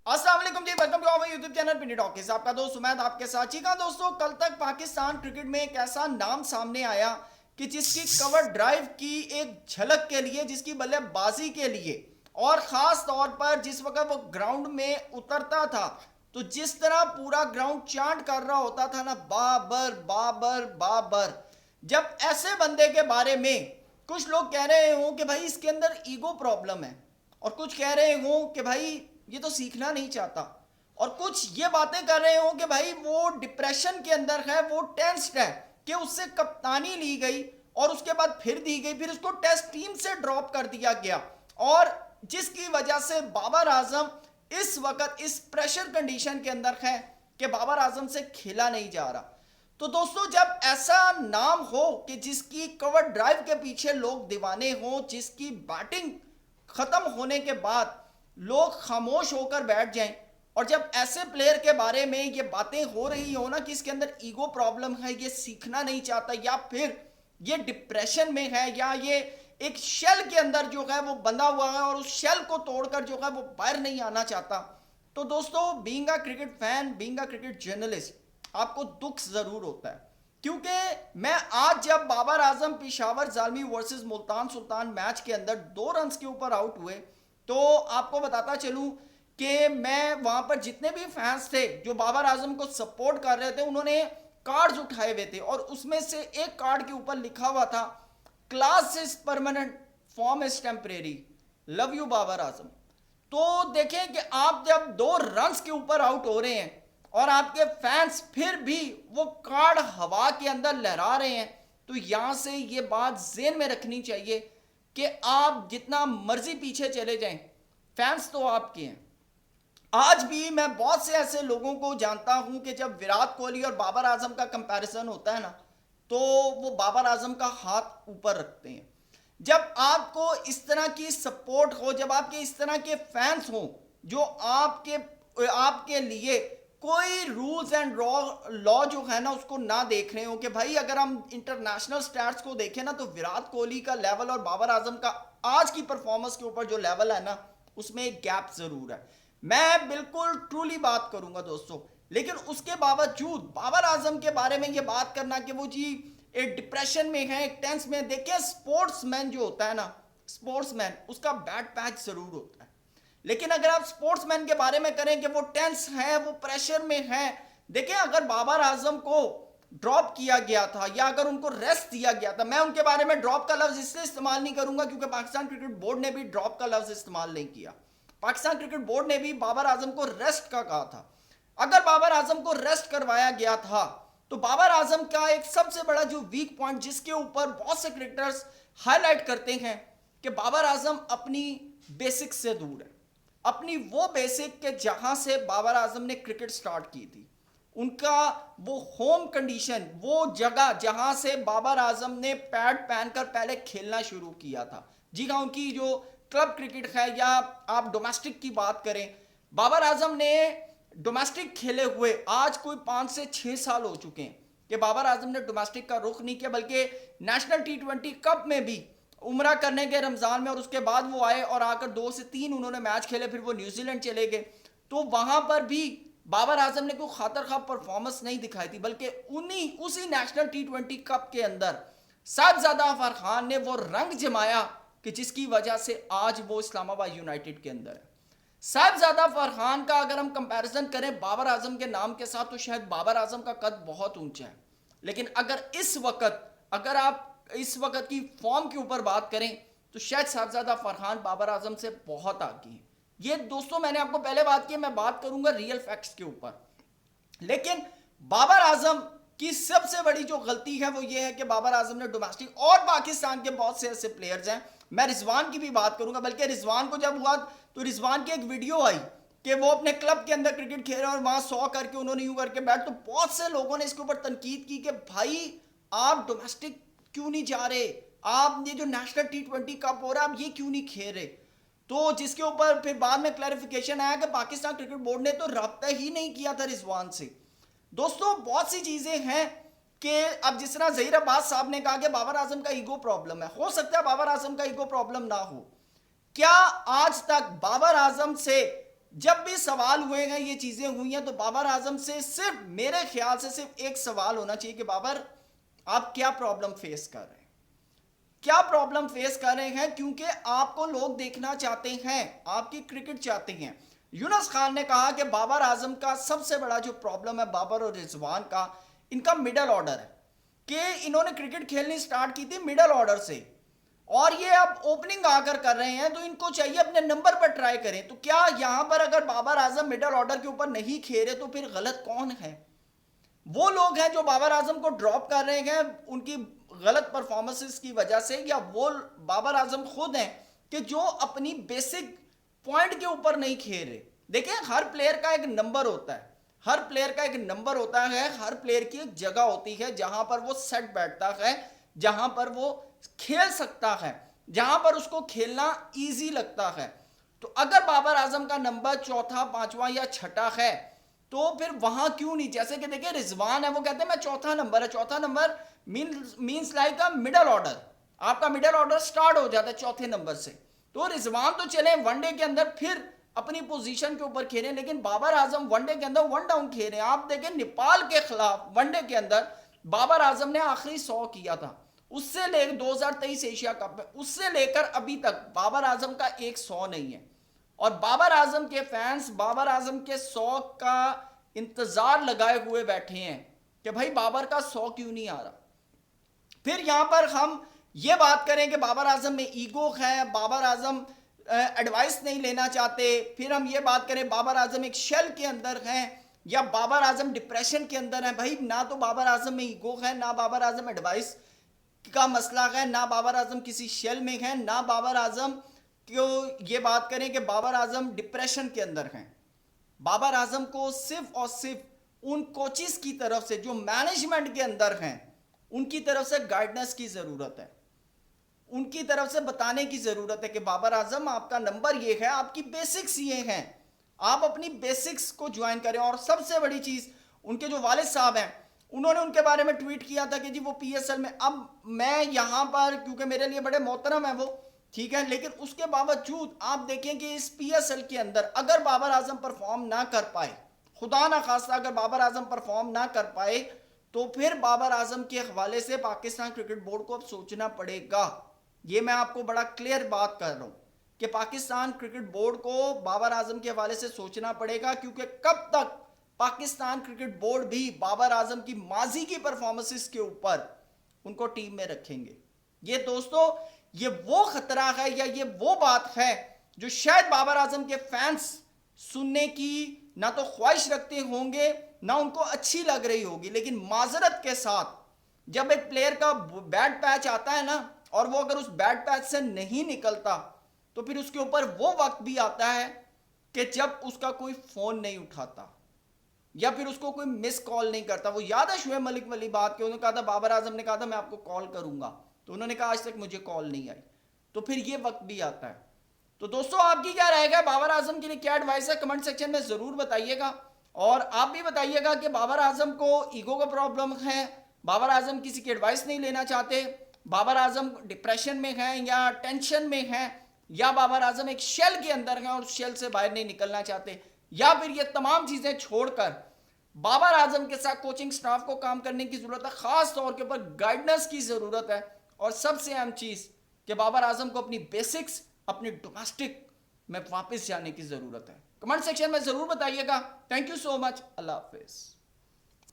السلام علیکم جی، welcome to our YouTube channel Pindi talkies. آپ کا دوست سمیت آپ کے ساتھ. جی ہاں دوستو، کل تک پاکستان کرکٹ میں ایک ایسا نام سامنے آیا کہ جس کی کور ڈرائیو کی ایک جھلک کے لیے، جس کی بلے بازی کے لیے، اور خاص طور پر جس وقت وہ گراؤنڈ میں اترتا تھا تو جس طرح پورا گراؤنڈ چانٹ کر رہا ہوتا تھا نا، بابر بابر بابر. جب ایسے بندے کے بارے میں کچھ لوگ کہہ رہے ہوں کہ بھائی اس کے اندر ایگو پرابلم ہے، اور کچھ کہہ رہے ہوں کہ بھائی یہ تو سیکھنا نہیں چاہتا، اور کچھ یہ باتیں کر رہے ہوں کہ بھائی وہ ڈپریشن کے اندر ہے، وہ ٹینسڈ ہے کہ اس سے کپتانی لی گئی اور اس کے بعد پھر دی گئی، پھر اس کو ٹیسٹ ٹیم سے ڈراپ کر دیا گیا، اور جس کی وجہ سے بابر اعظم اس وقت اس پریشر کنڈیشن کے اندر ہے کہ بابر اعظم سے کھیلا نہیں جا رہا. تو دوستو، جب ایسا نام ہو کہ جس کی کور ڈرائیو کے پیچھے لوگ دیوانے ہوں، جس کی بیٹنگ ختم ہونے کے بعد لوگ خاموش ہو کر بیٹھ جائیں، اور جب ایسے پلیئر کے بارے میں یہ باتیں ہو رہی ہوں نا کہ اس کے اندر ایگو پرابلم ہے، یہ سیکھنا نہیں چاہتا، یا پھر یہ ڈپریشن میں ہے، یا یہ ایک شیل کے اندر جو ہے وہ بندھا ہوا ہے اور اس شیل کو توڑ کر جو ہے وہ باہر نہیں آنا چاہتا، تو دوستو، being a cricket fan, being a cricket journalist, آپ کو دکھ ضرور ہوتا ہے. کیونکہ میں آج جب بابر اعظم پشاور زالمی ورسز ملتان سلطان میچ کے اندر 2 رنز کے اوپر آؤٹ ہوئے، تو آپ کو بتاتا چلوں کہ میں وہاں پر جتنے بھی فینس تھے جو بابر اعظم کو سپورٹ کر رہے تھے، انہوں نے کارڈز اٹھائے ہوئے تھے، اور اس میں سے ایک کارڈ کے اوپر لکھا ہوا تھا class is permanent, form is temporary, love you Babar Azam. تو دیکھیں کہ آپ جب 2 رنز کے اوپر آؤٹ ہو رہے ہیں اور آپ کے فینس پھر بھی وہ کارڈ ہوا کے اندر لہرا رہے ہیں، تو یہاں سے یہ بات ذہن میں رکھنی چاہیے کہ آپ جتنا مرضی پیچھے چلے جائیں، فینس تو آپ کے ہیں. آج بھی میں بہت سے ایسے لوگوں کو جانتا ہوں کہ جب وراٹ کوہلی اور بابر اعظم کا کمپیریزن ہوتا ہے نا، تو وہ بابر اعظم کا ہاتھ اوپر رکھتے ہیں. جب آپ کو اس طرح کی سپورٹ ہو، جب آپ کے اس طرح کے فینس ہوں جو آپ کے لیے کوئی رولز اینڈ لا جو ہے نا اس کو نہ دیکھ رہے ہوں، کہ بھائی اگر ہم انٹرنیشنل سٹیٹس کو دیکھیں نا، تو وراٹ کوہلی کا لیول اور بابر اعظم کا آج کی پرفارمنس کے اوپر جو لیول ہے نا، اس میں ایک گیپ ضرور ہے. میں بالکل ٹرولی بات کروں گا دوستو، لیکن اس کے باوجود بابر اعظم کے بارے میں یہ بات کرنا کہ وہ جی ایک ڈپریشن میں ہے، ایک ٹینس میں، دیکھیں سپورٹس مین جو ہوتا ہے نا، سپورٹس مین اس کا بیڈ پیچ ضرور ہوتا ہے. لیکن اگر آپ سپورٹس مین کے بارے میں کریں کہ وہ ٹینس ہے، وہ پریشر میں ہے، دیکھیں اگر بابر اعظم کو ڈراپ کیا گیا تھا یا اگر ان کو ریسٹ دیا گیا تھا، میں ان کے بارے میں ڈراپ کا لفظ اس لیے استعمال نہیں کروں گا کیونکہ پاکستان کرکٹ بورڈ نے بھی ڈراپ کا لفظ استعمال نہیں کیا. پاکستان کرکٹ بورڈ نے بھی بابر اعظم کو ریسٹ کا کہا تھا. اگر بابر اعظم کو ریسٹ کروایا گیا تھا تو بابر اعظم کا ایک سب سے بڑا جو ویک پوائنٹ جس کے اوپر بہت سے کرکٹرز ہائی لائٹ کرتے ہیں کہ بابر اعظم اپنی بیسک سے دور ہے، اپنی وہ بیسک کہ جہاں سے بابر اعظم نے کرکٹ سٹارٹ کی تھی، ان کا وہ ہوم کنڈیشن، وہ جگہ جہاں سے بابر اعظم نے پیڈ پہن کر پہلے کھیلنا شروع کیا تھا. جی ہاں، ان کی جو کلب کرکٹ ہے یا آپ ڈومیسٹک کی بات کریں، بابر اعظم نے ڈومیسٹک کھیلے ہوئے آج کوئی 5 سے 6 سال ہو چکے ہیں کہ بابر اعظم نے ڈومیسٹک کا رخ نہیں کیا، بلکہ نیشنل T20 کپ میں بھی عمرہ کرنے کے رمضان میں، اور اس کے بعد وہ آئے اور آ کر 2 سے 3 انہوں نے میچ کھیلے، پھر وہ نیوزی لینڈ چلے گئے. تو وہاں پر بھی بابر اعظم نے کوئی خاطر خواہ پرفارمنس نہیں دکھائی تھی، بلکہ اسی نیشنل T20 کپ کے اندر صاحبزادہ ظفر خان نے وہ رنگ جمایا کہ جس کی وجہ سے آج وہ اسلام آباد یونائٹڈ کے اندر ہے. صاحبزادہ فرحان کا اگر ہم کمپیریزن کریں بابر اعظم کے نام کے ساتھ، تو شاید بابر اعظم کا قد بہت اونچا ہے، لیکن اگر آپ اس وقت کی فارم کے اوپر بات کریں تو شاید صاحبزادہ فرحان بابر اعظم سے بہت آگے ہیں. یہ دوستوں میں نے آپ کو پہلے بات کی، میں بات کروں گا ریئل فیکٹس کے اوپر. لیکن بابر اعظم کی سب سے بڑی جو غلطی ہے وہ یہ ہے کہ بابر اعظم نے ڈومیسٹک، اور پاکستان کے بہت سے ایسے پلیئرز ہیں، میں رضوان کی بھی بات کروں گا، بلکہ رضوان کو جب ہوا تو رضوان کی ایک ویڈیو آئی کہ وہ اپنے کلب کے اندر کرکٹ کھیل رہے ہیں اور وہاں 100 کر کے انہوں نے یوں کر کے بیٹھ، تو بہت سے لوگوں نے اس کے اوپر تنقید کی کہ بھائی آپ ڈومیسٹک کیوں نہیں جا رہے، آپ یہ جو نیشنل T20 کپ ہو رہا ہے آپ یہ کیوں نہیں کھیل رہے. تو جس کے اوپر پھر بعد میں کلیریفیکیشن آیا کہ پاکستان کرکٹ بورڈ نے تو رابطہ ہی نہیں کیا تھا رضوان سے. دوستو بہت سی چیزیں ہیں کہ اب جس طرح ظہیر عباس صاحب نے کہا کہ بابر اعظم کا ایگو پرابلم ہے، ہو سکتا ہے بابر اعظم کا ایگو پرابلم نہ ہو. کیا آج تک بابر اعظم سے جب بھی سوال ہوئے ہیں یہ چیزیں ہوئی ہیں تو بابر اعظم سے صرف میرے خیال سے صرف ایک سوال ہونا چاہیے کہ بابر آپ کیا پرابلم فیس کر رہے ہیں، کیا پرابلم فیس کر رہے ہیں، کیونکہ آپ کو لوگ دیکھنا چاہتے ہیں، آپ کی کرکٹ چاہتے ہیں۔ یونس خان نے کہا کہ بابر اعظم کا سب سے بڑا جو پرابلم ہے بابر اور رضوان کا، ان کا مڈل آرڈر ہے، کہ انہوں نے کرکٹ کھیلنی سٹارٹ کی تھی مڈل آرڈر سے، اور یہ اب اوپننگ آ کر رہے ہیں تو ان کو چاہیے اپنے نمبر پر ٹرائی کریں۔ تو کیا یہاں پر اگر بابر اعظم مڈل آرڈر کے اوپر نہیں کھیلے تو پھر غلط کون ہے؟ وہ لوگ ہیں جو بابر اعظم کو ڈراپ کر رہے ہیں ان کی غلط پرفارمنسز کی وجہ سے، یا وہ بابر اعظم خود ہیں کہ جو اپنی بیسک پوائنٹ کے اوپر نہیں کھیل رہے؟ دیکھیں، ہر پلیئر کا ایک نمبر ہوتا ہے، ہر پلیئر کا ایک نمبر ہوتا ہے، ہر پلیئر کی ایک جگہ ہوتی ہے جہاں پر وہ سیٹ بیٹھتا ہے، جہاں پر وہ کھیل سکتا ہے، جہاں پر اس کو کھیلنا ایزی لگتا ہے۔ تو اگر بابر اعظم کا نمبر چوتھا، پانچواں یا چھٹا ہے تو پھر وہاں کیوں نہیں؟ جیسے کہ دیکھیں رضوان ہے، وہ کہتے ہیں میں چوتھا نمبر ہے، چوتھا number means like a middle order, آپ کا مڈل آرڈر سٹارٹ ہو جاتا ہے چوتھے نمبر سے۔ تو رضوان تو چلیں ون ڈے کے اندر پھر اپنی پوزیشن کے اوپر کھیلیں، لیکن بابر اعظم ون ڈے کے اندر ون ڈاؤن کھیلیں۔ آپ دیکھیں نیپال کے خلاف ون ڈے کے اندر بابر اعظم نے آخری 100 کیا تھا، اس سے لے 2023 ایشیا کپ میں، اس سے لے کر ابھی تک بابر اعظم کا ایک 100 نہیں ہے، اور بابر اعظم کے فینس بابر اعظم کے 100 کا انتظار لگائے ہوئے بیٹھے ہیں کہ بھائی بابر کا 100 کیوں نہیں آ رہا۔ پھر یہاں پر ہم یہ بات کریں کہ بابر اعظم میں ایگو ہے، بابر اعظم ایڈوائس نہیں لینا چاہتے، پھر ہم یہ بات کریں بابر اعظم ایک شیل کے اندر ہیں یا بابر اعظم ڈپریشن کے اندر ہیں۔ بھائی نہ تو بابر اعظم میں ایگو ہے، نہ بابر اعظم ایڈوائس کا مسئلہ ہے، نہ بابر اعظم کسی شیل میں ہے، نہ بابر اعظم کو یہ بات کریں کہ بابر اعظم ڈپریشن کے اندر ہیں۔ بابر اعظم کو صرف اور صرف ان کوچز کی طرف سے جو مینجمنٹ کے اندر ہیں ان کی طرف سے گائیڈنس کی ضرورت ہے، ان کی طرف سے بتانے کی ضرورت ہے کہ بابر اعظم آپ کا نمبر یہ ہے، آپ کی بیسکس یہ ہیں، آپ اپنی بیسکس کو جوائن کریں۔ اور سب سے بڑی چیز، ان کے جو والد صاحب ہیں انہوں نے ان کے بارے میں ٹویٹ کیا تھا کہ جی وہ پی ایس ایل میں، اب میں یہاں پر کیونکہ میرے لیے بڑے محترم ہیں وہ، ٹھیک ہے، لیکن اس کے باوجود آپ دیکھیں کہ اس پی ایس ایل کے اندر اگر بابر اعظم پرفارم نہ کر پائے، خدا نہ خواستہ اگر بابر اعظم پرفارم نہ کر پائے، تو پھر بابر اعظم کے حوالے سے پاکستان کرکٹ بورڈ کو اب سوچنا پڑے گا۔ یہ میں آپ کو بڑا کلیئر بات کر رہا ہوں کہ پاکستان کرکٹ بورڈ کو بابر اعظم کے حوالے سے سوچنا پڑے گا، کیونکہ کب تک پاکستان کرکٹ بورڈ بھی بابر اعظم کی ماضی کی پرفارمنسز کے اوپر ان کو ٹیم میں رکھیں گے؟ یہ دوستو، یہ وہ خطرہ ہے یا یہ وہ بات ہے جو شاید بابر اعظم کے فینس سننے کی نہ تو خواہش رکھتے ہوں گے، نہ ان کو اچھی لگ رہی ہوگی، لیکن معذرت کے ساتھ جب ایک پلیئر کا بیڈ پیچ آتا ہے نا، اور وہ اگر اس بیڈ پیچ سے نہیں نکلتا تو پھر اس کے اوپر وہ وقت بھی آتا ہے کہ جب اس کا کوئی فون نہیں اٹھاتا یا پھر اس کو کوئی مس کال نہیں کرتا۔ وہ یاد ہے شعیب ملک والی بات کہ انہوں نے کہا تھا، بابر اعظم نے کہا تھا میں آپ کو کال کروں گا، تو انہوں نے کہا آج تک مجھے کال نہیں آئی، تو پھر یہ وقت بھی آتا ہے۔ تو دوستو آپ کی کیا رائے گا؟ بابر اعظم کے لیے کیا ایڈوائس ہے؟ کمنٹ سیکشن میں ضرور بتائیے گا، اور آپ بھی بتائیے گا کہ بابر اعظم کو ایگو کا پرابلم ہے، بابر اعظم کسی کی ایڈوائس نہیں لینا چاہتے، بابر اعظم ڈپریشن میں ہیں یا ٹینشن میں ہیں، یا بابر اعظم ایک شیل کے اندر ہیں اور شیل سے باہر نہیں نکلنا چاہتے، یا پھر یہ تمام چیزیں چھوڑ کر بابر اعظم کے ساتھ کوچنگ سٹاف کو کام کرنے کی ضرورت ہے، خاص طور کے اوپر گائیڈنس کی ضرورت ہے، اور سب سے اہم چیز کہ بابر اعظم کو اپنی بیسکس، اپنی ڈومیسٹک میں واپس جانے کی ضرورت ہے۔ کمنٹ سیکشن میں ضرور بتائیے گا۔ تھینک یو سو مچ، اللہ حافظ۔